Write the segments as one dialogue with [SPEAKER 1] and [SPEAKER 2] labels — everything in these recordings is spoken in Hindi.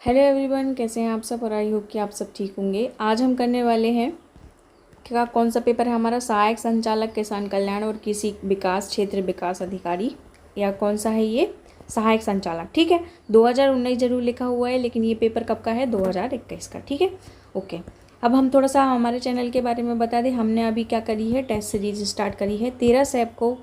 [SPEAKER 1] हेलो एवरीवन, कैसे हैं आप सब। और आई होप कि आप सब ठीक होंगे। आज हम करने वाले हैं क्या, कौन सा पेपर है हमारा, सहायक संचालक किसान कल्याण और कृषि विकास क्षेत्र विकास अधिकारी, या कौन सा है ये, सहायक संचालक। ठीक है, 2019 जरूर लिखा हुआ है, लेकिन ये पेपर कब का है, 2021 का। ठीक है, ओके। अब हम थोड़ा सा हमारे चैनल के बारे में बता दें। हमने अभी क्या करी है, टेस्ट सीरीज स्टार्ट करी है 13 सेप को।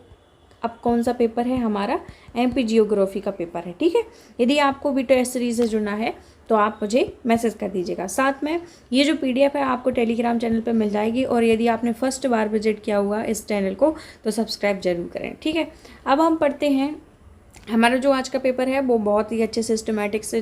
[SPEAKER 1] अब कौन सा पेपर है हमारा, एमपी जियोग्राफी का पेपर है। ठीक है, यदि आपको भी टेस्ट सीरीज से जुड़ना है तो आप मुझे मैसेज कर दीजिएगा। साथ में ये जो पीडीएफ है आपको टेलीग्राम चैनल पर मिल जाएगी, और यदि आपने फर्स्ट बार विजिट किया हुआ इस चैनल को तो सब्सक्राइब जरूर करें। ठीक है, अब हम पढ़ते हैं। हमारा जो आज का पेपर है वो बहुत ही अच्छे सिस्टमेटिक से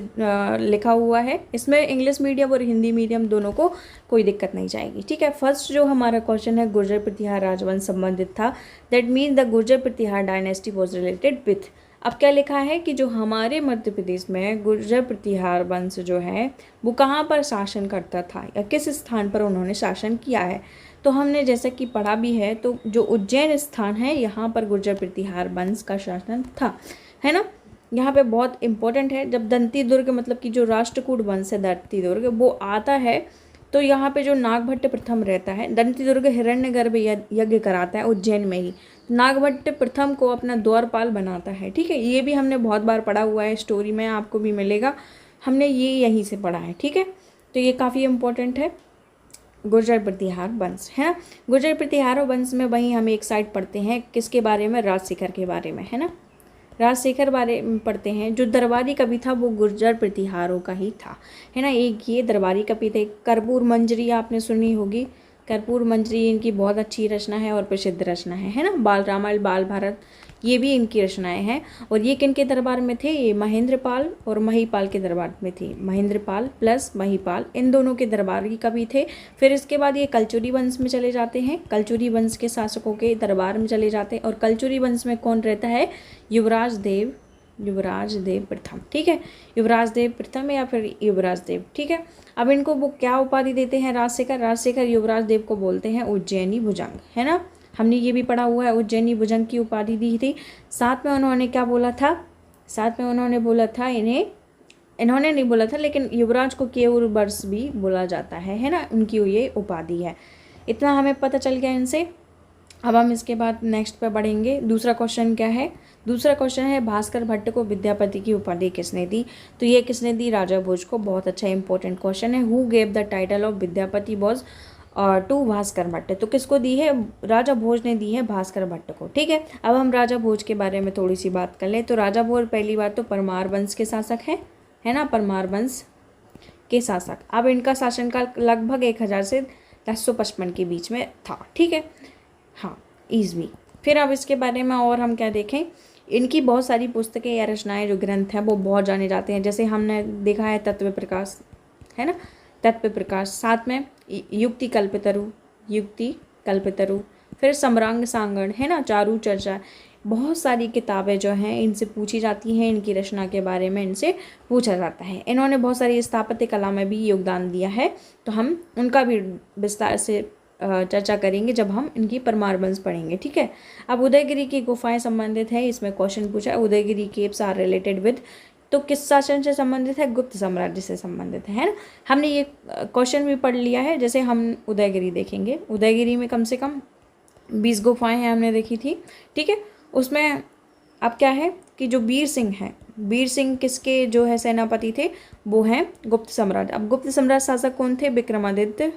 [SPEAKER 1] लिखा हुआ है। इसमें इंग्लिश मीडियम और हिंदी मीडियम दोनों को कोई दिक्कत नहीं जाएगी। ठीक है, फर्स्ट जो हमारा क्वेश्चन है, गुर्जर प्रतिहार राजवंश संबंधित था। That means the Gurjara Pratihara dynasty was related with. अब क्या लिखा है कि जो हमारे मध्य प्रदेश में गुर्जर प्रतिहार वंश जो है वो कहाँ पर शासन करता था, या किस स्थान पर उन्होंने शासन किया है। तो हमने जैसा कि पढ़ा भी है, तो जो उज्जैन स्थान है यहाँ पर गुर्जर प्रतिहार वंश का शासन था, है ना। यहाँ पे बहुत इंपॉर्टेंट है, जब दंती दुर्ग मतलब कि जो राष्ट्रकूट वंश है दंती दुर्ग वो आता है, तो यहाँ पे जो नागभट्ट प्रथम रहता है, दंती दुर्ग हिरण्यगर्भ यज्ञ कराता है उज्जैन में ही। नागभट्ट प्रथम को अपना द्वारपाल बनाता है। ठीक है, ये भी हमने बहुत बार पढ़ा हुआ है, स्टोरी में आपको भी मिलेगा, हमने ये यहीं से पढ़ा है। ठीक है, तो ये काफ़ी इंपॉर्टेंट है, गुर्जर प्रतिहार वंश है ना। गुर्जर प्रतिहार वंश में वहीं हम एक साइड पढ़ते हैं किसके बारे में, राजशेखर के बारे में, है ना। राजशेखर बारे में पढ़ते हैं। जो दरबारी कवि था वो गुर्जर प्रतिहारों का ही था, है ना। एक ये दरबारी कवि थे। कर्पूर मंजरी आपने सुनी होगी, कर्पूर मंजरी इनकी बहुत अच्छी रचना है और प्रसिद्ध रचना है ना। बाल रामायण, बाल भारत, ये भी इनकी रचनाएं हैं। और ये किनके दरबार में थे, ये महेंद्रपाल और महीपाल के दरबार में थे। महेंद्रपाल प्लस महीपाल, इन दोनों के दरबारी कवि थे। फिर इसके बाद ये कलचुरी वंश में चले जाते हैं, कलचुरी वंश के शासकों के दरबार में चले जाते हैं। और कलचुरी वंश में कौन रहता है, युवराज देव प्रथम। ठीक है, युवराज देव प्रथम या फिर युवराज देव। ठीक है, अब इनको वो क्या उपाधि देते हैं, राजशेखर युवराज देव को बोलते हैं उज्जैनी भुजंग, है ना। हमने ये भी पढ़ा हुआ है, उज्जैनी भुजंग की उपाधि दी थी। साथ में उन्होंने क्या बोला था, साथ में उन्होंने बोला था, इन्होंने नहीं बोला था, लेकिन युवराज को केयूर वर्ष भी बोला जाता है ना, उनकी ये उपाधि है। इतना हमें पता चल गया इनसे। अब हम इसके बाद नेक्स्ट पे बढ़ेंगे। दूसरा क्वेश्चन क्या है, दूसरा क्वेश्चन है भास्कर भट्ट को विद्यापति की उपाधि किसने दी। तो ये किसने दी, राजा भोज को। बहुत अच्छा इंपॉर्टेंट क्वेश्चन है। Who gave the title of Vidyapati was to Bhaskar Bhatt. तो किसको दी है, राजा भोज ने दी है भास्कर भट्ट को। ठीक है, अब हम राजा भोज के बारे में थोड़ी सी बात कर लें। तो राजा भोज पहली बात तो परमार वंश के शासक है ना, परमार वंश के शासक। अब इनका शासनकाल लगभग 1000 से 1055 के बीच में था। ठीक है, हाँ, ईस्वी। फिर अब इसके बारे में और हम क्या देखें, इनकी बहुत सारी पुस्तकें या रचनाएं जो ग्रंथ हैं वो बहुत जाने जाते हैं। जैसे हमने देखा है तत्व प्रकाश, है ना, तत्व प्रकाश। साथ में युक्ति कल्पतरु, फिर सम्रांग सांगण, है ना, चारु चर्चा। बहुत सारी किताबें जो हैं इनसे पूछी जाती हैं, इनकी रचना के बारे में इनसे पूछा जाता है। इन्होंने बहुत सारी स्थापत्य कला में भी योगदान दिया है, तो हम उनका भी विस्तार से चर्चा करेंगे जब हम इनकी परमार वंश पढ़ेंगे। ठीक है, अब उदयगिरी की गुफाएं संबंधित है, इसमें क्वेश्चन पूछा है Udayagiri caves are related with. तो किस शासन से संबंधित है, गुप्त साम्राज्य से संबंधित है ना। हमने ये क्वेश्चन भी पढ़ लिया है। जैसे हम उदयगिरी देखेंगे, उदयगिरी में कम से कम 20 गुफाएं हैं, हमने देखी थी। ठीक है, उसमें अब क्या है कि जो वीर सिंह है, वीर सिंह किसके जो है सेनापति थे, वो हैं गुप्त साम्राज्य। अब गुप्त साम्राज्य शासक कौन थे, विक्रमादित्य,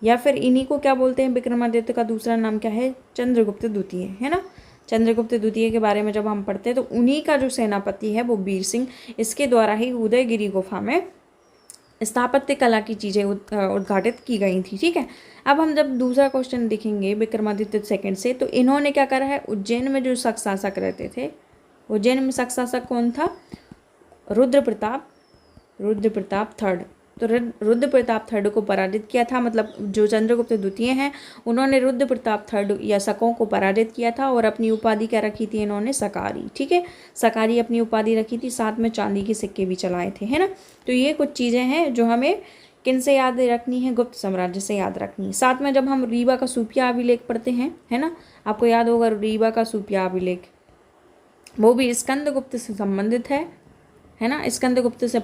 [SPEAKER 1] या फिर इन्हीं को क्या बोलते हैं, विक्रमादित्य का दूसरा नाम क्या है, चंद्रगुप्त द्वितीय, है ना। चंद्रगुप्त द्वितीय के बारे में जब हम पढ़ते हैं तो उन्हीं का जो सेनापति है वो वीर सिंह, इसके द्वारा ही उदयगिरी गुफा में स्थापत्य कला की चीज़ें उद्घाटित की गई थी। ठीक है, अब हम जब दूसरा क्वेश्चन देखेंगे विक्रमादित्य सेकंड से, तो इन्होंने क्या करा है, उज्जैन में जो शासक रहते थे, उज्जैन में शासक कौन था, रुद्र प्रताप थर्ड। तो रुद्र प्रताप थर्ड को पराजित किया था, मतलब जो चंद्रगुप्त द्वितीय हैं उन्होंने रुद्र प्रताप थर्ड या शकों को पराजित किया था, और अपनी उपाधि क्या रखी थी इन्होंने, सकारी। ठीक है, सकारी अपनी उपाधि रखी थी, साथ में चांदी के सिक्के भी चलाए थे, है ना। तो ये कुछ चीज़ें हैं जो हमें किन से याद रखनी है, गुप्त साम्राज्य से याद रखनी है। साथ में जब हम रीवा का सूफिया अभिलेख पढ़ते हैं, है ना, आपको याद होगा रीवा का सूफिया अभिलेख, वो भी स्कंदगुप्त से संबंधित है है ना, स्कंदगुप्त से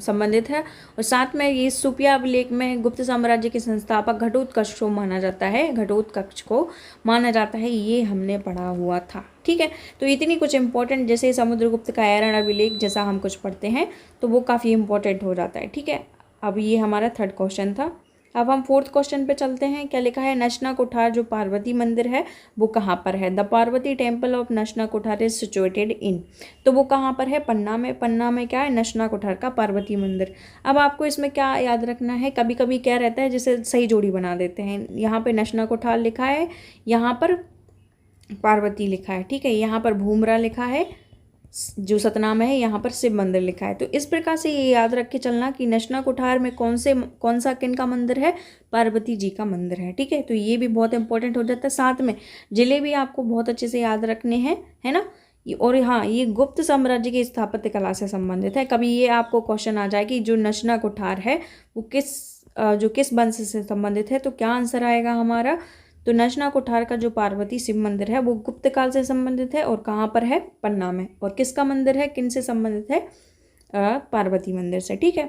[SPEAKER 1] संबंधित है। और साथ में ये सुपिया अभिलेख में गुप्त साम्राज्य के संस्थापक घटोत्कच को माना जाता है, घटोत्कच को माना जाता है, ये हमने पढ़ा हुआ था। ठीक है, तो इतनी कुछ इंपॉर्टेंट, जैसे समुद्रगुप्त का ऐरण अभिलेख जैसा हम कुछ पढ़ते हैं तो वो काफ़ी इंपॉर्टेंट हो जाता है। ठीक है, अब ये हमारा थर्ड क्वेश्चन था। अब हम फोर्थ क्वेश्चन पे चलते हैं। क्या लिखा है, नशना कुठार जो पार्वती मंदिर है वो कहाँ पर है? The Parvati temple of Nashna Kuthar is situated in, तो वो कहाँ पर है? पन्ना में। पन्ना में क्या है? नशना कुठार का पार्वती मंदिर। अब आपको इसमें क्या याद रखना है, कभी कभी क्या रहता है जैसे सही जोड़ी बना देते हैं, यहाँ पे नशना कुठार लिखा है, यहाँ पर पार्वती लिखा है। ठीक है, यहाँ पर भूमरा लिखा है जो सतनाम है, यहाँ पर शिव मंदिर लिखा है। तो इस प्रकार से ये याद रख के चलना कि नशना कुठार में कौन सा किन का मंदिर है? पार्वती जी का मंदिर है। ठीक है, तो ये भी बहुत इंपॉर्टेंट हो जाता है। साथ में जिले भी आपको बहुत अच्छे से याद रखने हैं, है ना। और हाँ, ये गुप्त साम्राज्य की स्थापत्य कला से संबंधित है। कभी ये आपको क्वेश्चन आ जाए कि जो नशना कुठार है वो किस वंश से संबंधित है, तो क्या आंसर आएगा हमारा? तो नशना कुठार का जो पार्वती शिव मंदिर है वो गुप्त काल से संबंधित है और कहाँ पर है? पन्ना में। और किसका मंदिर है, किन से संबंधित है? पार्वती मंदिर से। ठीक है,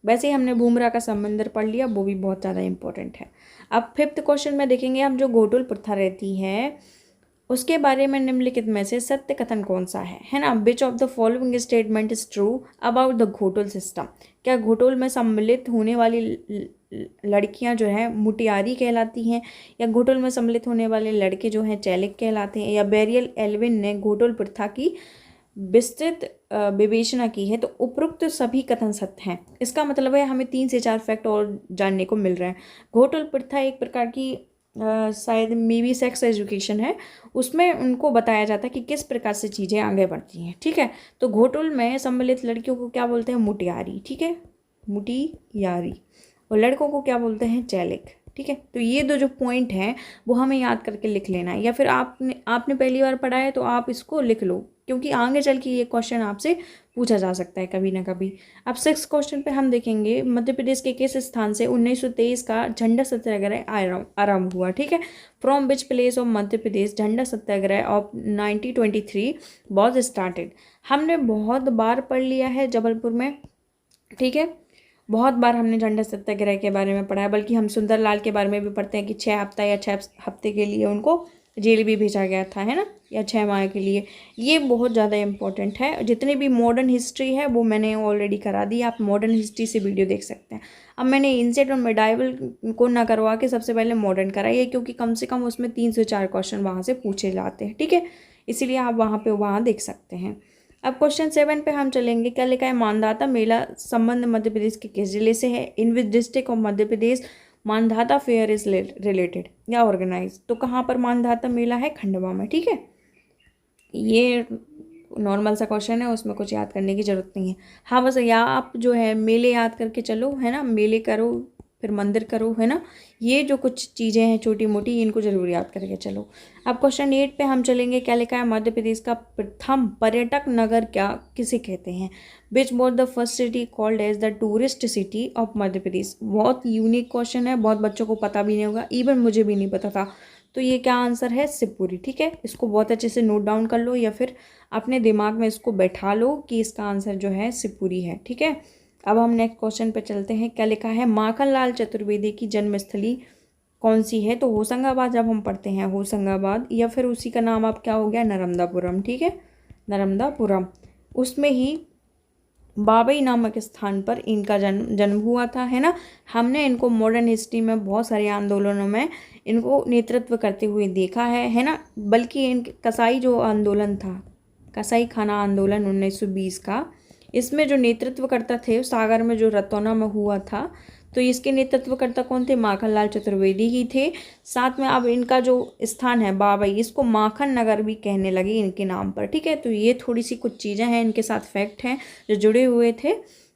[SPEAKER 1] वैसे ही हमने भूमरा का मंदिर पढ़ लिया, वो भी बहुत ज़्यादा इंपॉर्टेंट है। अब फिफ्थ क्वेश्चन में देखेंगे हम, जो घोटुल प्रथा रहती है उसके बारे में निम्नलिखित में से सत्य कथन कौन सा है ना। विच of the following statement is true about the ghotul system? क्या घोटुल में सम्मिलित होने वाली लड़कियां जो है मुटियारी कहलाती हैं, या घोटुल में सम्मिलित होने वाले लड़के जो हैं चैलिक कहलाते हैं, या बेरियल एल्विन ने घोटुल प्रथा की विस्तृत विवेचना की है? तो उपरोक्त सभी कथन सत्य हैं। इसका मतलब है हमें 3 से 4 फैक्ट और जानने को मिल रहे हैं। घोटुल प्रथा एक प्रकार की शायद मे बी सेक्स एजुकेशन है, उसमें उनको बताया जाता है कि किस प्रकार से चीज़ें आगे बढ़ती हैं। ठीक है, तो घोटुल में सम्मिलित लड़कियों को क्या बोलते हैं? मुटियारी। ठीक है, मुटियारी। और लड़कों को क्या बोलते हैं? चैलिक। ठीक है, तो ये दो जो पॉइंट हैं वो हमें याद करके लिख लेना है, या फिर आपने पहली बार पढ़ा है तो आप इसको लिख लो, क्योंकि आगे चल के ये क्वेश्चन आपसे पूछा जा सकता है कभी ना कभी। अब 6th क्वेश्चन पे हम देखेंगे, मध्य प्रदेश के किस स्थान से 1923 का झंडा सत्याग्रह आरंभ हुआ? ठीक है, from which place of Madhya प्रदेश झंडा सत्याग्रह ऑफ 1923 वॉज स्टार्टेड? हमने बहुत बार पढ़ लिया है जबलपुर में। ठीक है, बहुत बार हमने झंडा सत्याग्रह के बारे में पढ़ा है, बल्कि हम सुंदरलाल के बारे में भी पढ़ते हैं कि 6 हफ्ता या 6 हफ्ते के लिए उनको जेल भी भेजा गया था, है ना, या 6 माह के लिए। ये बहुत ज़्यादा इंपॉर्टेंट है। जितनी भी मॉडर्न हिस्ट्री है वो मैंने ऑलरेडी करा दी, आप मॉडर्न हिस्ट्री से वीडियो देख सकते हैं। अब मैंने एंशिएंट और मेडाइवल को ना करवा के सबसे पहले मॉडर्न कराई है, क्योंकि कम से कम उसमें 3 से 4 क्वेश्चन वहाँ से पूछे जाते हैं। ठीक है, इसीलिए आप वहाँ देख सकते हैं। अब क्वेश्चन 7 पे हम चलेंगे। क्या लिखा है, मानधाता मेला संबंध मध्य प्रदेश के किस जिले से है? In which district of Madhya Pradesh Mandhata fair is related या ऑर्गेनाइज? तो कहाँ पर मानधाता मेला है? खंडवा में। ठीक है, ये नॉर्मल सा क्वेश्चन है, उसमें कुछ याद करने की जरूरत नहीं है। हाँ, बस या आप जो है मेले याद करके चलो, है ना, मेले करो फिर मंदिर करो, है ना, ये जो कुछ चीज़ें हैं छोटी मोटी, इनको जरूर याद करके चलो। अब क्वेश्चन 8 पे हम चलेंगे। क्या लिखा है, मध्य प्रदेश का प्रथम पर्यटक नगर क्या किसे कहते हैं? Which was the first city called as the tourist city of Madhya Pradesh? बहुत यूनिक क्वेश्चन है, बहुत बच्चों को पता भी नहीं होगा, इवन मुझे भी नहीं पता था। तो ये क्या आंसर है? शिवपुरी। ठीक है, इसको बहुत अच्छे से नोट डाउन कर लो, या फिर अपने दिमाग में इसको बैठा लो कि इसका आंसर जो है शिवपुरी है। ठीक है, अब हम नेक्स्ट क्वेश्चन पे चलते हैं। क्या लिखा है, माखनलाल चतुर्वेदी की जन्मस्थली कौन सी है? तो होशंगाबाद जब हम पढ़ते हैं होशंगाबाद, या फिर उसी का नाम अब क्या हो गया, नर्मदापुरम। ठीक है, नर्मदापुरम, उसमें ही बाबई नामक स्थान पर इनका जन्म हुआ था, है ना। हमने इनको मॉडर्न हिस्ट्री में बहुत सारे आंदोलनों में इनको नेतृत्व करते हुए देखा है ना। बल्कि इन कसाई जो आंदोलन था, कसाई खाना आंदोलन 1920 का, इसमें जो नेतृत्वकर्ता थे सागर में जो रतौना में हुआ था, तो इसके नेतृत्वकर्ता कौन थे? माखनलाल चतुर्वेदी ही थे। साथ में अब इनका जो स्थान है बाबई, इसको माखन नगर भी कहने लगे इनके नाम पर। ठीक है, तो ये थोड़ी सी कुछ चीज़ें हैं, इनके साथ फैक्ट हैं जो जुड़े हुए थे,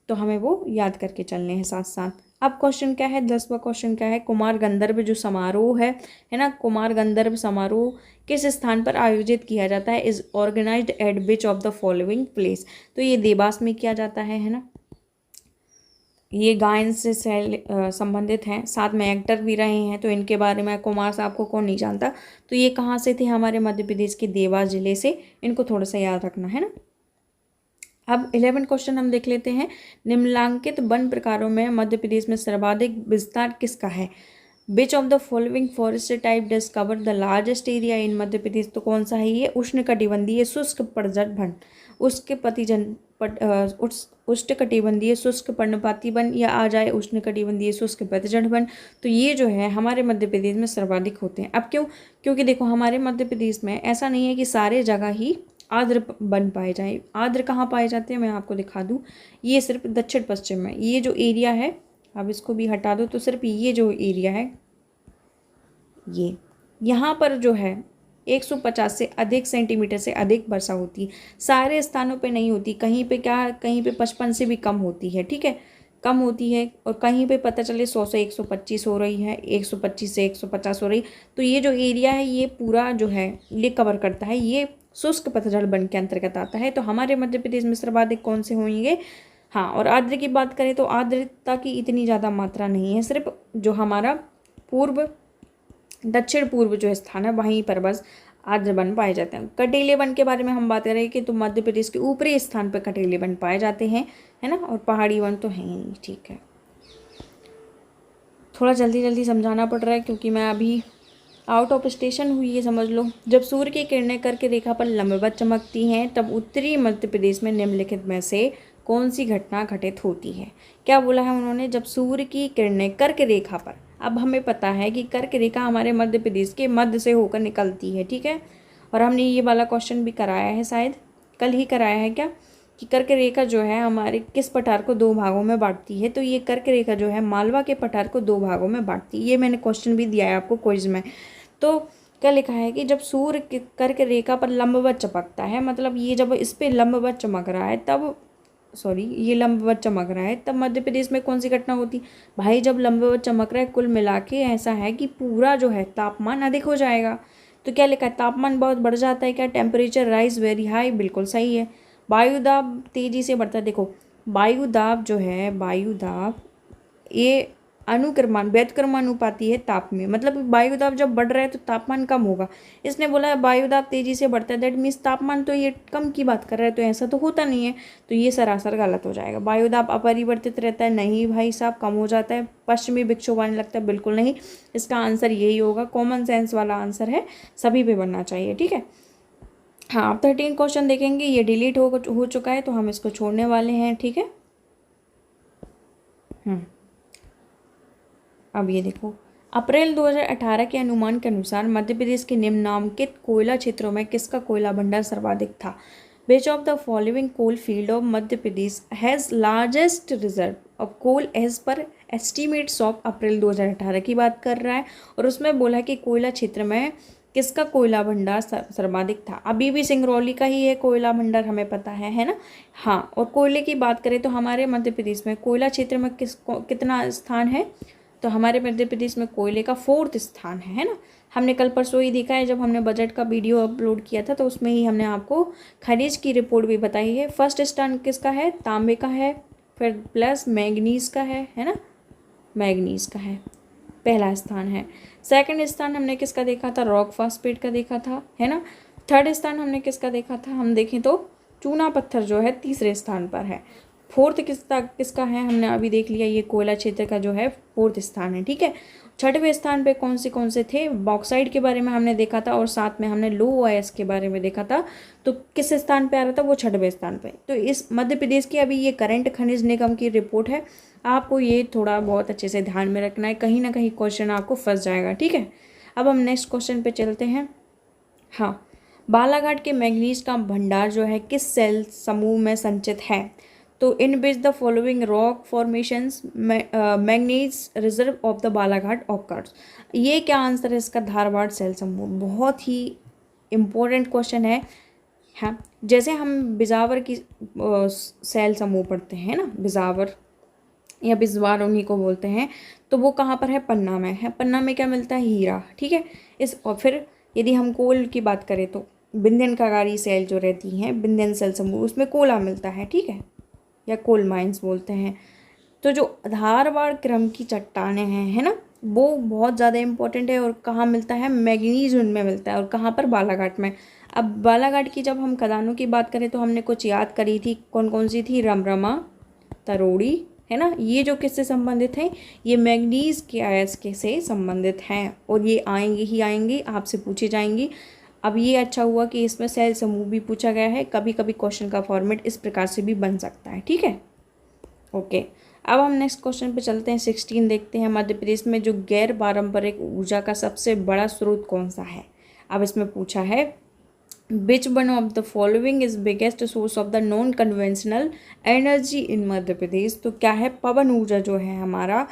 [SPEAKER 1] तो हमें वो याद करके चलने हैं साथ साथ। अब क्वेश्चन क्या है, 10वां क्वेश्चन क्या है, कुमार गंधर्व जो समारोह है ना, कुमार गंधर्व समारोह किस स्थान पर आयोजित किया जाता है? Is organised at which of the following place? तो ये देवास में किया जाता है ना। ये गायन से संबंधित हैं, साथ में एक्टर भी रहे हैं, तो इनके बारे में कुमार साहब को कौन नहीं जानता। तो ये कहाँ से थे? हमारे मध्य प्रदेश के देवास जिले से, इनको थोड़ा सा याद रखना है ना। अब 11 क्वेश्चन हम देख लेते हैं। निम्नलिखित वन प्रकारों में मध्य प्रदेश में सर्वाधिक विस्तार किसका है? Which of the following forest type discover the largest area in Madhya Pradesh? तो कौन सा है ये? उष्णकटिबंधीय शुष्क पर्णपाती वन, उष्णकटिबंधीय शुष्क पर्णपाती वन, या आ जाए उष्णकटिबंधीय शुष्क पतझड़ वन। तो ये जो है हमारे मध्य प्रदेश में सर्वाधिक होते हैं। अब क्यों? क्योंकि देखो हमारे मध्य प्रदेश में ऐसा नहीं है कि सारे जगह ही आर्द्र वन पाए जाए। आर्द्र कहाँ पाए जाते हैं मैं आपको दिखा दूँ। ये सिर्फ दक्षिण पश्चिम में ये जो एरिया है, अब इसको भी हटा दो, तो सिर्फ ये जो एरिया है ये यहाँ पर जो है 150 से अधिक सेंटीमीटर से अधिक वर्षा होती है। सारे स्थानों पे नहीं होती, कहीं पे क्या, कहीं पे 55 से भी कम होती है, ठीक है, कम होती है, और कहीं पे पता चले 100 से 125 हो रही है, 125 से 150 हो रही। तो ये जो एरिया है ये पूरा जो है ये कवर करता है, ये शुष्क पतझड़ वन के अंतर्गत आता है। तो हमारे मध्य प्रदेश में सर्वाधिक कौन से होंगे? हाँ, और आर्द्र की बात करें तो आर्द्रता की इतनी ज़्यादा मात्रा नहीं है, सिर्फ जो हमारा पूर्व दक्षिण पूर्व जो स्थान है वहीं पर बस आर्द्र वन पाए जाते हैं। कटीले वन के बारे में हम बात करें कि तो मध्य प्रदेश के ऊपरी स्थान पर कटीले वन पाए जाते हैं, है ना, और पहाड़ी वन तो हैं ही नहीं, ठीक है। थोड़ा जल्दी जल्दी समझाना पड़ रहा है क्योंकि मैं अभी आउट ऑफ स्टेशन हुई है, समझ लो। जब सूर्य की किरणें कर्क रेखा पर लंबवत चमकती हैं तब उत्तरी मध्य प्रदेश में निम्नलिखित में से कौन सी घटना घटित होती है? क्या बोला है उन्होंने? जब सूर्य की किरणें कर्क रेखा पर, अब हमें पता है कि कर्क रेखा हमारे मध्य प्रदेश के मध्य से होकर निकलती है, ठीक है, और हमने ये वाला क्वेश्चन भी कराया है, शायद कल ही कराया है क्या, कि कर्क रेखा जो है हमारे किस पठार को 2 भागों में बांटती है? तो ये कर्क रेखा जो है मालवा के पठार को 2 भागों में बांटती है। ये मैंने क्वेश्चन भी दिया है आपको क्विज में। तो क्या लिखा है कि जब सूर्य कर्क रेखा पर लंबवत चमकता है, मतलब ये जब इस पे लंबवत चमक रहा है तब, सॉरी ये लंबवत चमक रहा है तब मध्य प्रदेश में कौन सी घटना होती? भाई जब लंबवत चमक रहा है कुल मिला के ऐसा है कि पूरा जो है तापमान अधिक हो जाएगा। तो क्या लिखा है? तापमान बहुत बढ़ जाता है क्या? टेम्परेचर राइज वेरी हाई, बिल्कुल सही है। वायुदाब तेजी से बढ़ता है। देखो वायुदाब जो है, वायुदाब ये व्युत्क्रमानुपाती है ताप में, मतलब वायुदाब जब बढ़ रहा है तो तापमान कम होगा। इसने बोला है वायुदाब तेजी से बढ़ता है, दैट मीन्स तापमान तो ये कम की बात कर रहा है, तो ऐसा तो होता नहीं है, तो ये सरासर गलत हो जाएगा। वायुदाब अपरिवर्तित रहता है, नहीं भाई साहब, कम हो जाता है। पश्चिमी विक्षोभ आने लगता है, बिल्कुल नहीं। इसका आंसर यही होगा, कॉमन सेंस वाला आंसर है, सभी पे बनना चाहिए, ठीक है। हाँ, अब 13 क्वेश्चन देखेंगे, ये डिलीट हो चुका है तो हम इसको छोड़ने वाले हैं, ठीक है। अब ये देखो, अप्रैल 2018 के अनुमान के अनुसार मध्य प्रदेश के निम्नलिखित कोयला क्षेत्रों में किसका कोयला भंडार सर्वाधिक था? Which of the following coal field of Madhya Pradesh has largest reserve of coal as per estimates of April 2018 की बात कर रहा है, और उसमें बोला कि कोयला क्षेत्र में किसका कोयला भंडार सर्वाधिक था? अभी भी सिंगरौली का ही है कोयला भंडार, हमें पता है ना। हाँ, और कोयले की बात करें तो हमारे मध्य प्रदेश में कोयला क्षेत्र में कितना स्थान है? तो हमारे मध्य प्रदेश में कोयले का 4th स्थान है ना। हमने कल परसों ही देखा है, जब हमने बजट का वीडियो अपलोड किया था तो उसमें ही हमने आपको खनिज की रिपोर्ट भी बताई है। फर्स्ट स्थान किसका है? तांबे का है, फिर प्लस मैंगनीज का है ना, मैंगनीज का है, पहला स्थान है। सेकंड स्थान हमने किसका देखा था? रॉक फास्फेट का देखा था, है ना। थर्ड स्थान हमने किसका देखा था? हम देखें तो चूना पत्थर जो है तीसरे स्थान पर है। 4th किसका है? हमने अभी देख लिया, ये कोयला क्षेत्र का जो है 4th स्थान है, ठीक है। 6वें स्थान पे कौन से थे? बॉक्साइड के बारे में हमने देखा था, और साथ में हमने लो ओएस के बारे में देखा था। तो किस स्थान पे आ रहा था? वो 6वें स्थान पे। तो इस मध्य प्रदेश की अभी ये करंट खनिज निगम की रिपोर्ट है, आपको ये थोड़ा बहुत अच्छे से ध्यान में रखना है, कहीं ना कहीं क्वेश्चन आपको फंस जाएगा, ठीक है। अब हम नेक्स्ट क्वेश्चन पे चलते हैं। हाँ, बालाघाट के मैंगनीज का भंडार जो है किस सेल समूह में संचित है? तो in which the following rock formations manganese reserve of the Balaghat occurs. ये क्या आंसर है इसका? धारवाड़ सेल समूह। बहुत ही इम्पोर्टेंट क्वेश्चन है। हाँ, जैसे हम बिजावर की सेल समूह पढ़ते हैं ना, बिजावर या बिजवार उन्हीं को बोलते हैं, तो वो कहाँ पर है? पन्ना में है। पन्ना में क्या मिलता है? हीरा, ठीक है। और फिर यदि हम कोल की बात करें तो बिंदन कागारी सेल जो रहती हैं, बिंदन सेल समूह, उसमें कोला मिलता है, ठीक है, या कोल माइंस बोलते हैं। तो जो धारवाड़ क्रम की चट्टानें हैं, है ना, वो बहुत ज़्यादा इम्पोर्टेंट है। और कहाँ मिलता है? मैंगनीज उनमें मिलता है। और कहाँ पर? बालाघाट में। अब बालाघाट की जब हम खदानों की बात करें तो हमने कुछ याद करी थी, कौन कौन सी थी? रमरमा, तरोड़ी, है ना। ये जो किससे संबंधित हैं? ये मैंगनीज के अयस्क के से संबंधित हैं और ये आएंगे ही आएंगे, आपसे पूछे जाएंगी। अब ये अच्छा हुआ कि इसमें सेल समूह भी पूछा गया है। कभी कभी क्वेश्चन का फॉर्मेट इस प्रकार से भी बन सकता है, ठीक है। ओके, अब हम नेक्स्ट क्वेश्चन पे चलते हैं। 16 देखते हैं। मध्य प्रदेश में जो गैर पारंपरिक ऊर्जा का सबसे बड़ा स्रोत कौन सा है? अब इसमें पूछा है which one of the following is biggest source of the non conventional energy in Madhya Pradesh. तो क्या है? पवन ऊर्जा जो है हमारा,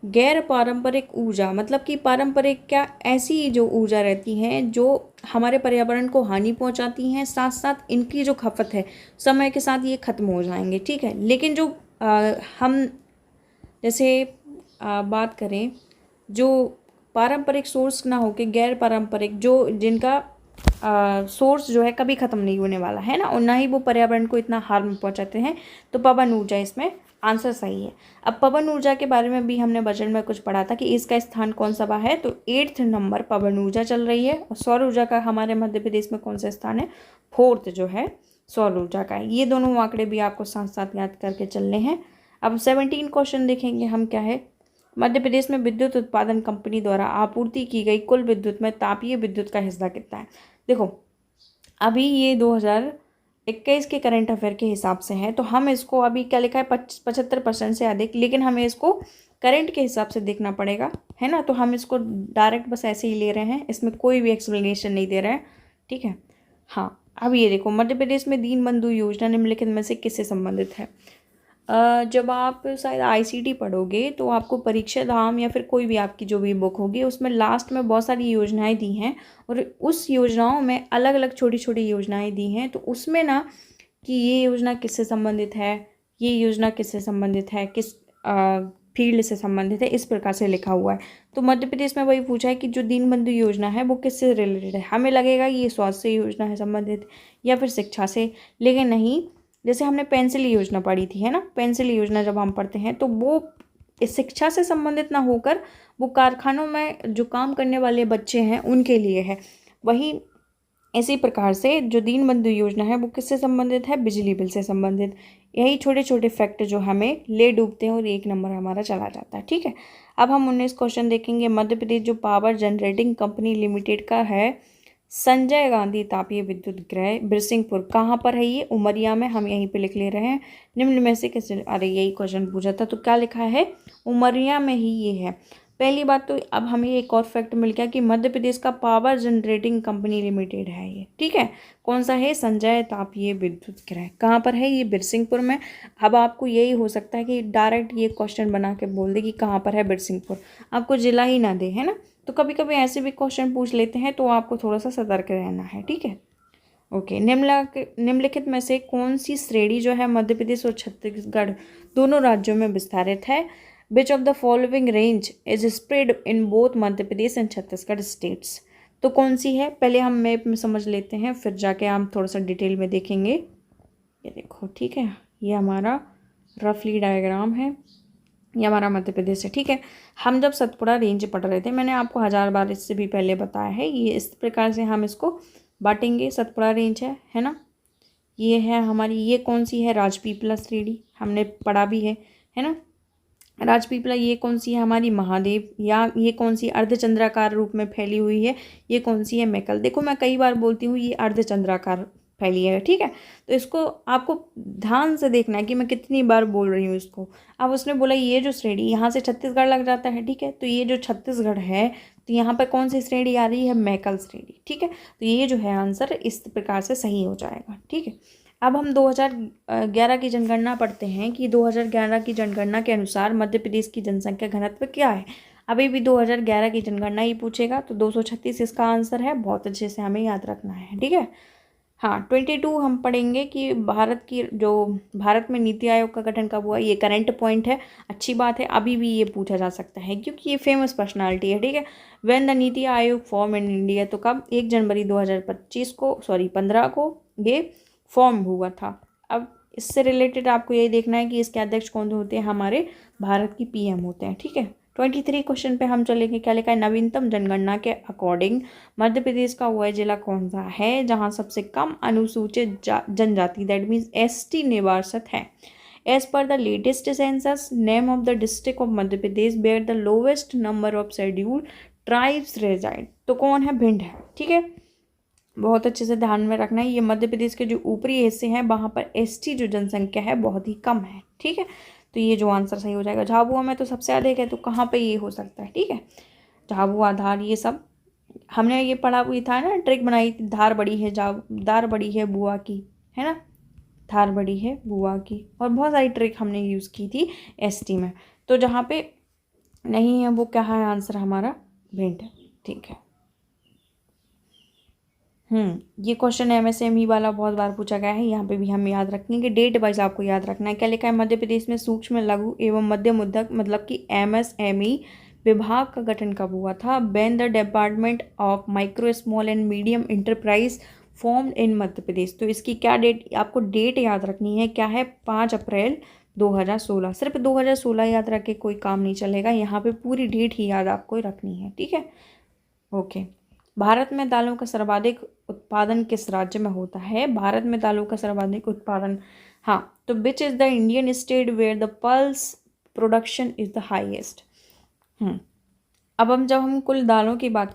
[SPEAKER 1] गैर पारंपरिक ऊर्जा मतलब कि पारंपरिक क्या, ऐसी जो ऊर्जा रहती हैं जो हमारे पर्यावरण को हानि पहुंचाती हैं, साथ साथ इनकी जो खपत है समय के साथ ये खत्म हो जाएंगे, ठीक है। लेकिन जो हम जैसे बात करें जो पारंपरिक सोर्स ना हो के गैर पारंपरिक, जो जिनका सोर्स जो है कभी ख़त्म नहीं होने वाला है ना, और ना ही वो पर्यावरण को इतना हार्म पहुंचाते हैं, तो पवन ऊर्जा इसमें आंसर सही है। अब पवन ऊर्जा के बारे में भी हमने बजट में कुछ पढ़ा था कि इसका स्थान कौन सा है, तो 8th नंबर पवन ऊर्जा चल रही है। और सौर ऊर्जा का हमारे मध्य प्रदेश में कौन सा स्थान है? 4th जो है सौर ऊर्जा का है। ये दोनों आंकड़े भी आपको साथ साथ याद करके चलने हैं। अब 17 क्वेश्चन देखेंगे हम। क्या है? मध्य प्रदेश में विद्युत उत्पादन कंपनी द्वारा आपूर्ति की गई कुल विद्युत में तापीय विद्युत का हिस्सा कितना है? देखो, अभी ये 2021 के करंट अफेयर के हिसाब से है, तो हम इसको अभी क्या लिखा है? 75% से अधिक, लेकिन हमें इसको करंट के हिसाब से देखना पड़ेगा, है ना। तो हम इसको डायरेक्ट बस ऐसे ही ले रहे हैं, इसमें कोई भी एक्सप्लेनेशन नहीं दे रहे हैं, ठीक है। हाँ, अब ये देखो, मध्य प्रदेश में दीनबंधु योजना निम्नलिखित में से किससे संबंधित है? जब आप शायद आईसीटी पढ़ोगे तो आपको परीक्षा धाम या फिर कोई भी आपकी जो भी बुक होगी उसमें लास्ट में बहुत सारी योजनाएं दी हैं, और उस योजनाओं में अलग अलग छोटी छोटी योजनाएं दी हैं। तो उसमें ना कि ये योजना किससे संबंधित है, ये योजना किससे संबंधित है, किस फील्ड से संबंधित है, इस प्रकार से लिखा हुआ है। तो मध्य प्रदेश में वही पूछा है कि जो दीनबंधु योजना है वो किससे रिलेटेड है। हमें लगेगा ये स्वास्थ्य योजना है संबंधित या फिर शिक्षा से, लेकिन नहीं। जैसे हमने पेंसिल योजना पढ़ी थी, है ना, पेंसिल योजना जब हम पढ़ते हैं तो वो इस शिक्षा से संबंधित ना होकर वो कारखानों में जो काम करने वाले बच्चे हैं उनके लिए है। वही इसी प्रकार से जो दीनबंधु योजना है वो किससे संबंधित है? बिजली बिल से संबंधित। यही छोटे छोटे फैक्ट जो हमें ले डूबते हैं और 1 नंबर हमारा चला जाता है, ठीक है। अब हम 19 क्वेश्चन देखेंगे। मध्य प्रदेश जो पावर जनरेटिंग कंपनी लिमिटेड का है संजय गांधी तापीय विद्युत गृह बिरसिंहपुर, कहाँ पर है ये? उमरिया में। हम यहीं पे लिख ले रहे हैं। निम्न में से किस, अरे यही क्वेश्चन पूछा था, तो क्या लिखा है? उमरिया में ही ये है। पहली बात तो अब हमें एक और फैक्ट मिल गया कि मध्य प्रदेश का पावर जनरेटिंग कंपनी लिमिटेड है ये, ठीक है। कौन सा है? संजय तापीय विद्युत गृह। कहाँ पर है ये? बिरसिंहपुर में। अब आपको यही हो सकता है कि डायरेक्ट ये क्वेश्चन बना के बोल दे कि कहाँ पर है बिरसिंहपुर, आपको जिला ही ना दे, है ना। तो कभी कभी ऐसे भी क्वेश्चन पूछ लेते हैं, तो आपको थोड़ा सा सतर्क रहना है, ठीक है। ओके, निम्नलिखित में से कौन सी श्रेणी जो है मध्य प्रदेश और छत्तीसगढ़ दोनों राज्यों में विस्तारित है? Which of the following range is spread in both Madhya Pradesh and Chhattisgarh states. तो कौन सी है? पहले हम मैप में समझ लेते हैं, फिर जाके हम थोड़ा सा डिटेल में देखेंगे। ये देखो, ठीक है, ये हमारा रफली डायग्राम है, ये हमारा मध्य प्रदेश है, ठीक है। हम जब सतपुड़ा रेंज पढ़ रहे थे, मैंने आपको 1000 बार इससे भी पहले बताया है, ये इस प्रकार से हम इसको बांटेंगे। सतपुड़ा रेंज है ना, ये है हमारी, ये कौन सी है? राजपीपला श्रेणी, हमने पढ़ा भी है ना। राजपीपला ये कौन सी है? हमारी महादेव। या ये कौन सी अर्धचंद्राकार रूप में फैली हुई है? ये कौन सी है? मैकल। देखो, मैं कई बार बोलती हूँ ये अर्धचंद्राकार फैली है, ठीक है। तो इसको आपको ध्यान से देखना है कि मैं कितनी बार बोल रही हूँ इसको। अब उसने बोला ये जो श्रेणी यहाँ से छत्तीसगढ़ लग जाता है, ठीक है। तो ये जो छत्तीसगढ़ है, तो यहाँ पर कौन सी श्रेणी आ रही है? मैकल श्रेणी, ठीक है। तो ये जो है आंसर इस प्रकार से सही हो जाएगा, ठीक है। अब हम 2011 की जनगणना पढ़ते हैं कि 2011 की जनगणना के अनुसार मध्य प्रदेश की जनसंख्या घनत्व क्या है। अभी भी 2011 की जनगणना ही पूछेगा, तो 236 इसका आंसर है। बहुत अच्छे से हमें याद रखना है, ठीक है। हाँ, 22 हम पढ़ेंगे कि भारत में नीति आयोग का गठन कब हुआ। ये करंट पॉइंट है, अच्छी बात है, अभी भी ये पूछा जा सकता है क्योंकि ये फेमस पर्सनालिटी है, ठीक है। When the NITI Aayog form in India, तो कब? 1 जनवरी 2025 को, सॉरी 15 को ये फॉर्म हुआ था। अब इससे रिलेटेड आपको यही देखना है कि इसके अध्यक्ष कौन होते हैं? हमारे भारत की पीएम होते हैं, ठीक है। 23 क्वेश्चन पे हम चलेंगे। क्या लिखा है, नवीनतम जनगणना के अकॉर्डिंग मध्य प्रदेश का वह जिला कौन सा है जहां सबसे कम अनुसूचित जनजाति दैट मीन्स एसटी निवासित है। As per the latest census name of the district of Madhya Pradesh where the lowest number of scheduled tribes reside. तो कौन है, भिंड है। ठीक है, बहुत अच्छे से ध्यान में रखना है। ये मध्य प्रदेश के जो ऊपरी हिस्से हैं वहाँ पर एसटी जो जनसंख्या है बहुत ही कम है। ठीक है, तो ये जो आंसर सही हो जाएगा। झाबुआ में तो सबसे अधिक है, तो कहाँ पे ये हो सकता है। ठीक है, झाबुआ, धार, ये सब हमने ये पढ़ा हुई था ना, ट्रिक बनाई थी, धार बड़ी है धार बड़ी है बुआ की, है ना, धार बड़ी है बुआ की, और बहुत सारी ट्रिक हमने यूज़ की थी एसटी में। तो जहाँ पे नहीं है वो क्या है आंसर हमारा, भिंड। ठीक है, ये क्वेश्चन एमएसएमई वाला बहुत बार पूछा गया है, यहाँ पे भी हम याद रखेंगे। डेट वाइज आपको याद रखना है। क्या लिखा है, मध्य प्रदेश में सूक्ष्म लघु एवं मध्यम उद्योग मतलब कि एमएसएमई विभाग का गठन कब हुआ था। When the department of micro small and medium enterprise formed in Madhya Pradesh. तो इसकी क्या डेट, आपको डेट याद रखनी है। क्या है, 5 अप्रैल 2016। सिर्फ 2016 याद रख के कोई काम नहीं चलेगा, यहाँ पे पूरी डेट ही याद आपको रखनी है। ठीक है, ओके। भारत में दालों का सर्वाधिक उत्पादन किस राज्य में होता है। भारत में दालों का सर्वाधिक उत्पादन, हाँ, तो which is the Indian state where the pulse production is the highest. अब जब हम कुल दालों की बात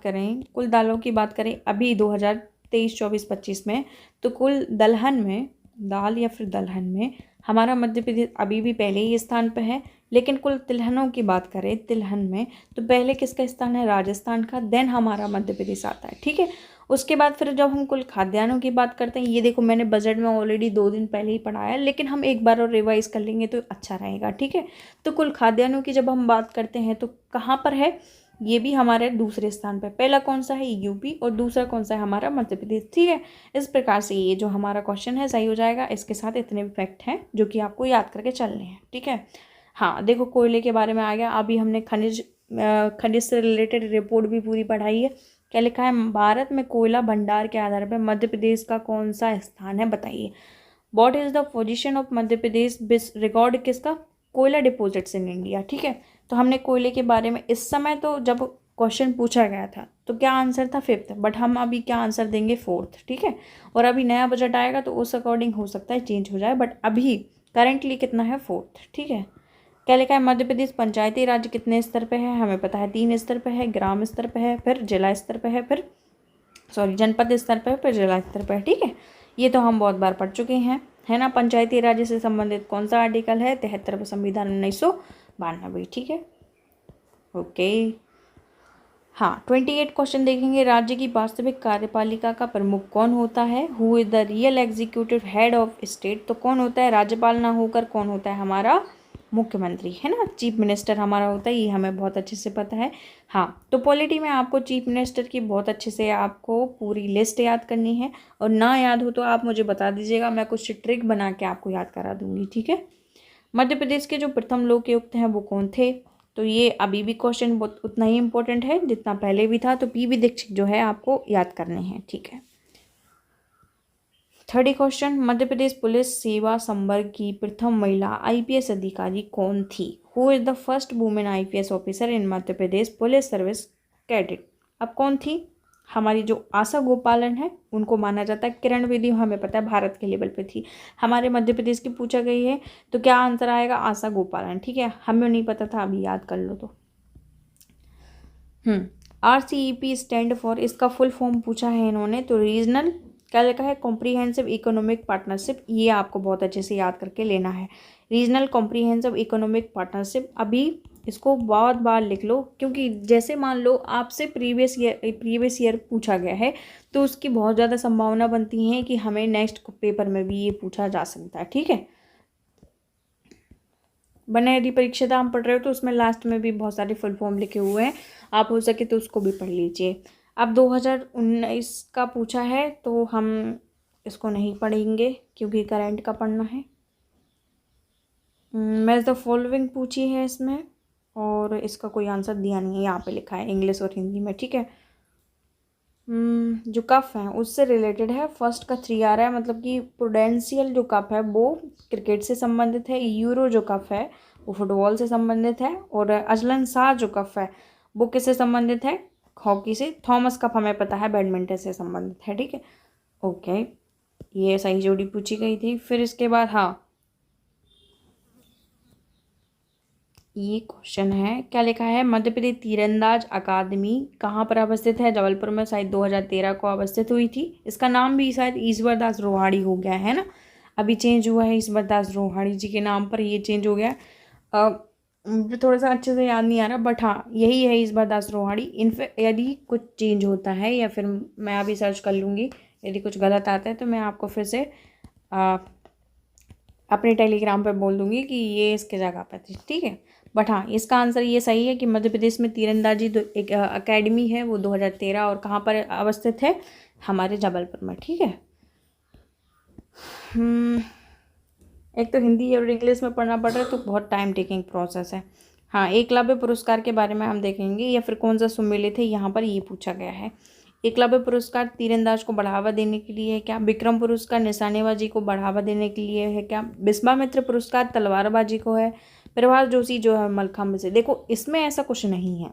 [SPEAKER 1] करें अभी 2023, 24, 25 में, तो कुल दलहन में, दाल या फिर दलहन में हमारा मध्य प्रदेश अभी भी पहले ही स्थान पर है। लेकिन कुल तिलहनों की बात करें, तिलहन में तो पहले किसका स्थान है, राजस्थान का, देन हमारा मध्य प्रदेश आता है। ठीक है, उसके बाद फिर जब हम कुल खाद्यान्नों की बात करते हैं, ये देखो मैंने बजट में ऑलरेडी 2 दिन पहले ही पढ़ाया, लेकिन हम एक बार और रिवाइज कर लेंगे तो अच्छा रहेगा। ठीक है, तो कुल खाद्यान्नों की जब हम बात करते हैं तो कहाँ पर है, ये भी हमारे दूसरे स्थान पर। पहला कौन सा है, यूपी, और दूसरा कौन सा है, हमारा मध्य प्रदेश। ठीक है, इस प्रकार से ये जो हमारा क्वेश्चन है सही हो जाएगा। इसके साथ इतने फैक्ट हैं जो कि आपको याद करके चलने हैं। ठीक है, हाँ देखो कोयले के बारे में आ गया। अभी हमने खनिज से रिलेटेड रिपोर्ट भी पूरी पढ़ाई है। क्या लिखा है, भारत में कोयला भंडार के आधार पर मध्य प्रदेश का कौन सा स्थान है, बताइए। What is the position of Madhya Pradesh record किसका, कोयला डिपॉजिट्स इन इंडिया। ठीक है, तो हमने कोयले के बारे में इस समय तो जब क्वेश्चन पूछा गया था तो क्या आंसर था 5th, बट हम अभी क्या आंसर देंगे 4th। ठीक है, और अभी नया बजट आएगा तो उस अकॉर्डिंग हो सकता है चेंज हो जाए, बट अभी करेंटली कितना है, 4th। ठीक है, क्या लिखा है, मध्य प्रदेश पंचायती राज कितने स्तर पे है, हमें पता है 3 स्तर पे है, ग्राम स्तर पे है, फिर जिला स्तर पे है, फिर जनपद स्तर पे है, फिर जिला स्तर पे है। ठीक है, ये तो हम बहुत बार पढ़ चुके हैं, है ना। पंचायती राज से संबंधित कौन सा आर्टिकल है, 73 संविधान 1992। ठीक है, ओके। हाँ, 28 क्वेश्चन देखेंगे। राज्य की वास्तविक कार्यपालिका का प्रमुख कौन होता है, who is the real executive head of state. तो कौन होता है, राज्यपाल ना होकर कौन होता है, हमारा मुख्यमंत्री, है ना, चीफ मिनिस्टर हमारा होता है, ये हमें बहुत अच्छे से पता है। हाँ, तो पॉलिटी में आपको चीफ मिनिस्टर की बहुत अच्छे से आपको पूरी लिस्ट याद करनी है, और ना याद हो तो आप मुझे बता दीजिएगा, मैं कुछ ट्रिक बना के आपको याद करा दूंगी। ठीक है, मध्य प्रदेश के जो प्रथम लोकायुक्त हैं वो कौन थे, तो ये अभी भी क्वेश्चन बहुत उतना ही इम्पोर्टेंट है जितना पहले भी था, तो पीवी दीक्षित जो है आपको याद करने हैं। ठीक है, 30 क्वेश्चन, मध्य प्रदेश पुलिस सेवा संवर्ग की प्रथम महिला आईपीएस अधिकारी कौन थी, who is the first women IPS officer in Madhya Pradesh police service cadet. अब कौन थी, हमारी जो आशा गोपालन है उनको माना जाता है। किरण बेदी हमें पता है भारत के लेवल पे थी, हमारे मध्य प्रदेश की पूछा गई है, तो क्या आंसर आएगा, आशा गोपालन। ठीक है, हमें नहीं पता था, अभी याद कर लो तो। RCEP स्टैंड फॉर, इसका फुल फॉर्म पूछा है इन्होंने, तो रीजनल, क्या लिखा है, कॉम्प्रीहेंसिव इकोनॉमिक पार्टनरशिप, ये आपको बहुत अच्छे से याद करके लेना है। रीजनल कॉम्प्रीहेंसिव इकोनॉमिक पार्टनरशिप, अभी इसको बहुत बार लिख लो, क्योंकि जैसे मान लो आपसे प्रीवियस ईयर पूछा गया है, तो उसकी बहुत ज़्यादा संभावना बनती है कि हमें नेक्स्ट पेपर में भी ये पूछा जा सकता है। ठीक है, वरना यदि परीक्षा हम पढ़ रहे हो तो उसमें लास्ट में भी बहुत सारे फुल फॉर्म लिखे हुए हैं, आप हो सके तो उसको भी पढ़ लीजिए। अब 2019 का पूछा है तो हम इसको नहीं पढ़ेंगे क्योंकि करंट का पढ़ना है। मैच द फॉलोइंग पूछी है इसमें, और इसका कोई आंसर दिया नहीं है, यहाँ पे लिखा है इंग्लिश और हिंदी में। ठीक है, जो कप है उससे रिलेटेड है, फर्स्ट का 3 आ रहा है, मतलब कि प्रूडेंशियल जो कप है वो क्रिकेट से संबंधित है, यूरो जो कप है वो फुटबॉल से संबंधित है। और अजलन शाह जो कप है वो किससे संबंधित है? हॉकी से। थॉमस कप हमें पता है बैडमिंटन से संबंधित है, ठीक है। ओके, ये सही जोड़ी पूछी गई थी। फिर इसके बाद हाँ, ये क्वेश्चन है, क्या लिखा है? मध्य प्रदेश तीरंदाज अकादमी कहाँ पर अवस्थित है? जबलपुर में, शायद 2013 को अवस्थित हुई थी। इसका नाम भी शायद ईश्वर दास रोहाड़ी हो गया है ना, अभी चेंज हुआ है ईश्वर दास रोहाड़ी जी के नाम पर, ये चेंज हो गया। मुझे थोड़ा सा अच्छे से याद नहीं आ रहा, बट हाँ यही है ईश्वर दास रोहाड़ी। इनफैक्ट यदि कुछ चेंज होता है या फिर मैं अभी सर्च कर लूँगी, यदि कुछ गलत आता है तो मैं आपको फिर से अपने टेलीग्राम पर बोल दूँगी कि ये इसके जगह पर थी, ठीक है। बट हाँ, इसका आंसर ये सही है कि मध्य प्रदेश में तीरंदाजी एक अकेडमी है, वो 2013 और कहाँ पर अवस्थित है? हमारे जबलपुर में, ठीक है। एक तो हिंदी और इंग्लिश में पढ़ना पड़ रहा है तो बहुत टाइम टेकिंग प्रोसेस है। हाँ, एकलव्य पुरस्कार के बारे में हम देखेंगे, या फिर कौन सा सुमेलित है, यहाँ पर ये पूछा गया है। एकलव्य पुरस्कार तीरंदाज को बढ़ावा देने के लिए है क्या? विक्रम पुरस्कार निशानेबाजी को बढ़ावा देने के लिए है क्या? विश्वामित्र पुरस्कार तलवारबाजी को है। प्रभास जोशी जो है मलखम्ब से। देखो, इसमें ऐसा कुछ नहीं है,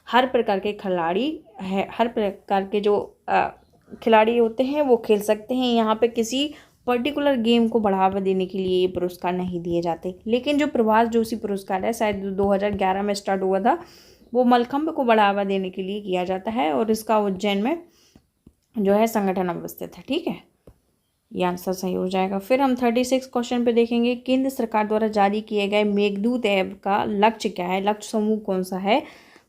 [SPEAKER 1] हर प्रकार के खिलाड़ी है, हर प्रकार के जो खिलाड़ी होते हैं वो खेल सकते हैं। यहाँ पे किसी पर्टिकुलर गेम को बढ़ावा देने के लिए ये पुरस्कार नहीं दिए जाते। लेकिन जो प्रभास जोशी पुरस्कार है, शायद 2011 में स्टार्ट हुआ था, वो मलखम्ब को बढ़ावा देने के लिए किया जाता है, और इसका उज्जैन में जो है संगठन अवस्थित है, ठीक है। ये आंसर सही हो जाएगा। फिर हम 36 क्वेश्चन पे देखेंगे, केंद्र सरकार द्वारा जारी किए गए मेघदूत ऐप का लक्ष्य क्या है? लक्ष्य समूह कौन सा है?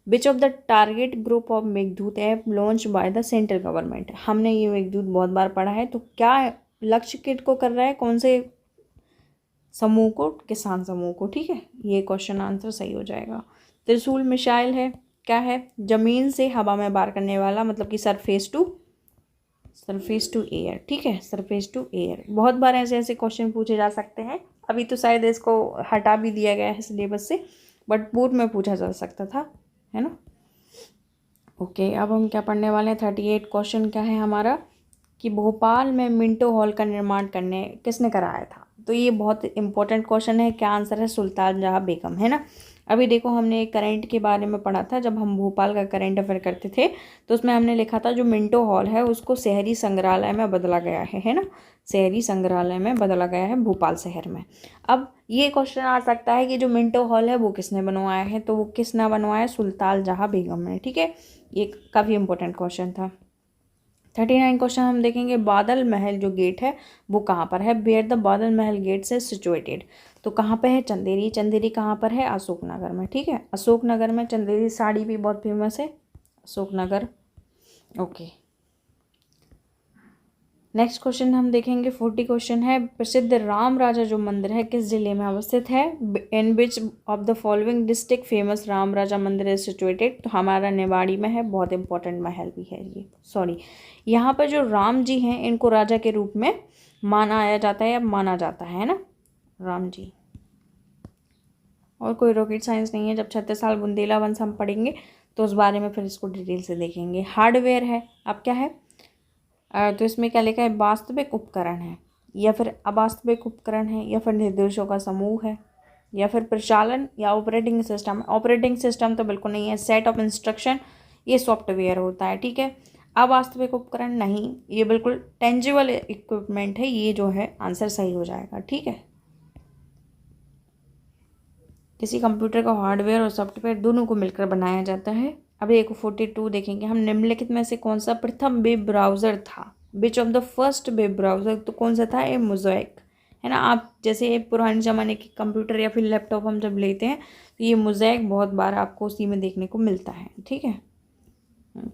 [SPEAKER 1] Which of the target group of Meghdoot app launch by the central government. हमने ये मेघदूत बहुत बार पढ़ा है, तो क्या लक्ष्य किट को कर रहा है? कौन से समूह को? किसान समूह को, ठीक है। ये क्वेश्चन आंसर सही हो जाएगा। त्रिशूल मिसाइल है, क्या है? जमीन से हवा में वार करने वाला, मतलब कि सरफेस टू एयर, ठीक है, सरफेस टू एयर। बहुत बार ऐसे ऐसे क्वेश्चन पूछे जा सकते हैं। अभी तो शायद इसको हटा भी दिया गया है सिलेबस से, बट पूर्व में पूछा जा सकता था, है ना। ओके, अब हम क्या पढ़ने वाले हैं? 38 क्वेश्चन क्या है हमारा, कि भोपाल में मिंटो हॉल का निर्माण किसने कराया था? तो ये बहुत इंपॉर्टेंट क्वेश्चन है। क्या आंसर है? सुल्तान जहाँ बेगम, है ना। अभी देखो, हमने एक करंट के बारे में पढ़ा था, जब हम भोपाल का करंट अफेयर करते थे तो उसमें हमने लिखा था जो मिंटो हॉल है उसको शहरी संग्रहालय में बदला गया है ना, शहरी संग्रहालय में बदला गया है भोपाल शहर में। अब ये क्वेश्चन आ सकता है कि जो मिंटो हॉल है वो किसने बनवाया है? तो वो किसने बनवाया? सुल्तान जहाँ बेगम ने, ठीक है। ये काफ़ी इंपॉर्टेंट क्वेश्चन था। 39 क्वेश्चन हम देखेंगे, बादल महल जो गेट है वो कहाँ पर है? वेयर द बादल महल गेट से सिचुएटेड। तो कहाँ पे है? चंदेरी। चंदेरी कहाँ पर है? अशोकनगर में, ठीक है, अशोकनगर में। चंदेरी साड़ी भी बहुत फेमस है, अशोकनगर। ओके, नेक्स्ट क्वेश्चन हम देखेंगे, 40 क्वेश्चन है, प्रसिद्ध राम राजा जो मंदिर है किस जिले में अवस्थित है? In which of the following district famous Ram Raja Mandir is situated. तो हमारा निवाड़ी में है, बहुत इंपॉर्टेंट महल भी है ये, सॉरी। यहाँ पर जो राम जी हैं इनको राजा के रूप में माना जाता है या माना जाता है ना, राम जी। और कोई रॉकेट साइंस नहीं है, जब 36 साल बुंदेला वंश हम पढ़ेंगे तो उस बारे में फिर इसको डिटेल से देखेंगे। हार्डवेयर है, अब क्या है? तो इसमें क्या लिखा है? वास्तविक उपकरण है, या फिर अवास्तविक उपकरण है, या फिर निर्देशों का समूह है, या फिर प्रचालन या ऑपरेटिंग सिस्टम। ऑपरेटिंग सिस्टम तो बिल्कुल नहीं है, सेट ऑफ इंस्ट्रक्शन ये सॉफ्टवेयर होता है, ठीक है। अवास्तविक उपकरण नहीं, ये बिल्कुल टेंजिबल इक्विपमेंट है, ये जो है आंसर सही हो जाएगा, ठीक है। किसी कंप्यूटर का हार्डवेयर और सॉफ्टवेयर दोनों को मिलकर बनाया जाता है। अब एक 42 देखेंगे हम, निम्नलिखित में से कौन सा प्रथम वेब ब्राउज़र था? Which of the first web browser, तो कौन सा था? ये मोज़ेक, है ना। आप जैसे पुराने ज़माने के कंप्यूटर या फिर लैपटॉप हम जब लेते हैं तो ये मोज़ेक बहुत बार आपको उसी में देखने को मिलता है, ठीक है।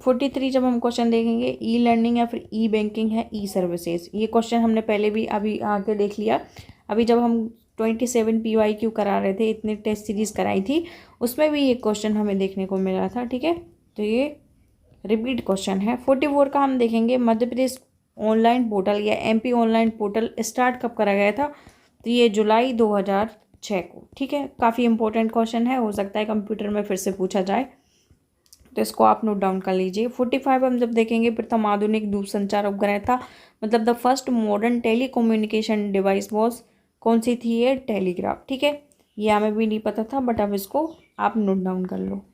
[SPEAKER 1] 43 जब हम क्वेश्चन देखेंगे, ई लर्निंग या फिर ई बैंकिंग है, ई सर्विसेज। ये क्वेश्चन हमने पहले भी अभी आके देख लिया। अभी जब हम 27 PYQ करा रहे थे, इतने टेस्ट सीरीज़ कराई थी, उसमें भी ये क्वेश्चन हमें देखने को मिला था, ठीक है। तो ये रिपीट क्वेश्चन है। 44 का हम देखेंगे, मध्य प्रदेश ऑनलाइन पोर्टल या MP ऑनलाइन पोर्टल स्टार्ट कब करा गया था? तो ये जुलाई 2006 को, ठीक है। काफ़ी इंपॉर्टेंट क्वेश्चन है, हो सकता है कंप्यूटर में फिर से पूछा जाए, तो इसको आप नोट डाउन कर लीजिए। 45 हम जब देखेंगे, प्रथम आधुनिक दूरसंचार उपग्रह था, मतलब the first modern telecommunication device was, कौन सी थी ये? टेलीग्राफ, ठीक है। ये हमें भी नहीं पता था, बट अब इसको आप नोट डाउन कर लो।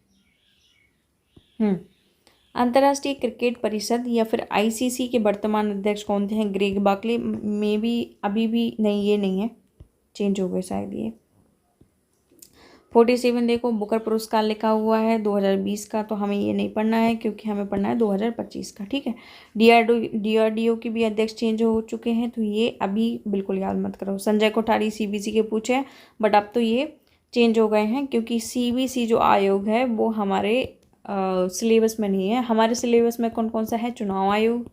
[SPEAKER 1] अंतर्राष्ट्रीय क्रिकेट परिषद या फिर आईसीसी के वर्तमान अध्यक्ष कौन थे? हैं ग्रेग बार्कले। में भी अभी भी नहीं, ये नहीं है, चेंज हो गए शायद ये। 47 देखो बुकर पुरस्कार लिखा हुआ है 2020 का, तो हमें ये नहीं पढ़ना है क्योंकि हमें पढ़ना है 2025 का। ठीक है। डीआरडीओ के भी अध्यक्ष चेंज हो चुके हैं, तो ये अभी बिल्कुल याद मत करो। संजय कोठारी सीबीसी के पूछे हैं, बट अब तो ये चेंज हो गए हैं क्योंकि सीबीसी जो आयोग है वो हमारे सिलेबस में नहीं है। हमारे सिलेबस में कौन कौन सा है? चुनाव आयोग,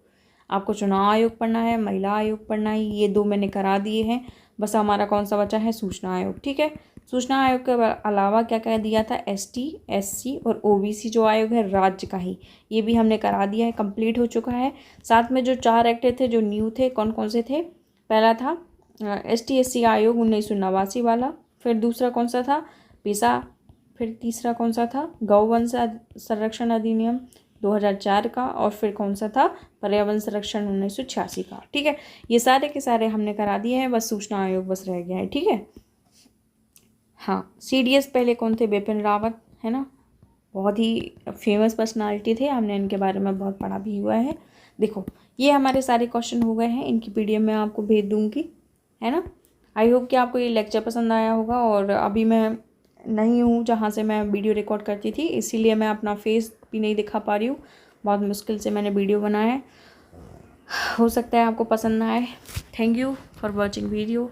[SPEAKER 1] आपको चुनाव आयोग पढ़ना है, महिला आयोग पढ़ना है, ये 2 मैंने करा दिए हैं। बस हमारा कौन सा बचा है? सूचना आयोग। ठीक है। सूचना आयोग के अलावा क्या क्या दिया था? एसटी, एससी और ओबीसी जो आयोग है राज्य का ही, ये भी हमने करा दिया है, कंप्लीट हो चुका है। साथ में जो 4 एक्ट थे जो न्यू थे, कौन कौन से थे? पहला था एसटी एससी आयोग 1989 वाला, फिर दूसरा कौन सा था? पेशा, फिर तीसरा कौन सा था? गौवंश संरक्षण अधिनियम 2004 का, और फिर कौन सा था? पर्यावरण संरक्षण 1986 का। ठीक है। ये सारे के सारे हमने करा दिए हैं, बस सूचना आयोग बस रह गया है। ठीक है। हाँ, सीडीएस पहले कौन थे? बिपिन रावत, है ना, बहुत ही फेमस पर्सनालिटी थे, हमने इनके बारे में बहुत पढ़ा भी हुआ है। देखो ये हमारे सारे क्वेश्चन हो गए हैं, इनकी पीडीएफ मैं आपको भेज दूँगी, है ना। आई होप कि आपको ये लेक्चर पसंद आया होगा। और अभी मैं नहीं हूँ जहाँ से मैं वीडियो रिकॉर्ड करती थी, इसीलिए मैं अपना फेस भी नहीं दिखा पा रही हूँ, बहुत मुश्किल से मैंने वीडियो बनाया है। हो सकता है आपको पसंद ना आए। Thank you for watching video.